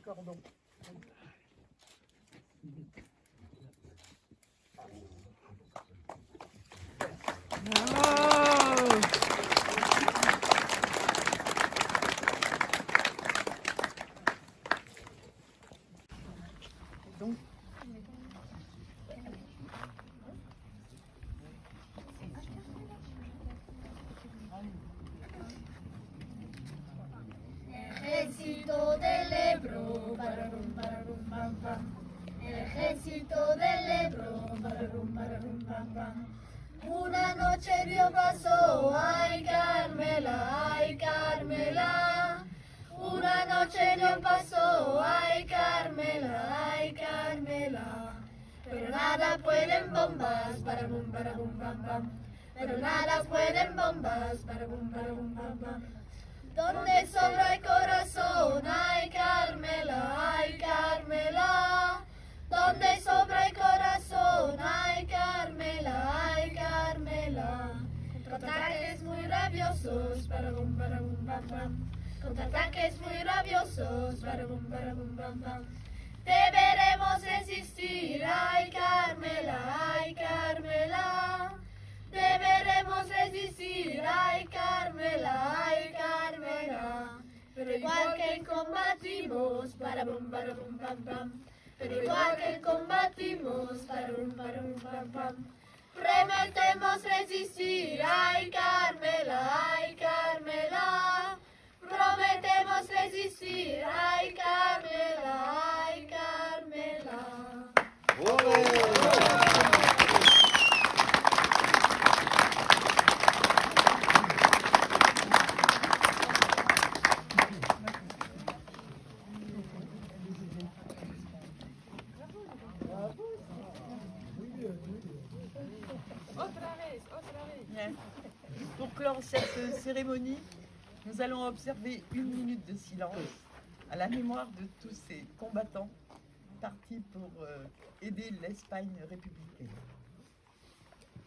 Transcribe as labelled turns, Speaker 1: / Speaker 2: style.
Speaker 1: cordon. Donc,
Speaker 2: Ejército del Ebro, pararum, pararum, pam, pam. Ejército del Ebro, pararum, pararum, pam, pam. Una noche Dios pasó, ay Carmela, ay Carmela. Una noche Dios pasó, ay Carmela, ay Carmela. Pero nada pueden bombas, parabum, parabum, pam, pam. Pero nada pueden bombas, parabum, parabum, pam, pam. Donde sobra el corazón, ay Carmela, ay Carmela. Donde sobra el corazón, ay Carmela, ay Carmela. Contraataques muy rabiosos, parabum, parabum, pam, pam. Contraataques muy rabiosos, parabum, parabum, pam, pam. Deberemos resistir, ay Carmela, ay Carmela. Deberemos resistir, ay Carmela, ay Carmela. Pero igual que combatimos, parabum, parabum, pam, pam. Pero igual que combatimos, parabum, parabum, pam, pam. Prometemos resistir, ay Carmela, ay Carmela. Prometemos resistir, ay Carmela, ay Carmela.
Speaker 3: Pour clore cette cérémonie, nous allons observer 1 minute de silence à la mémoire de tous ces combattants partis pour aider l'Espagne républicaine.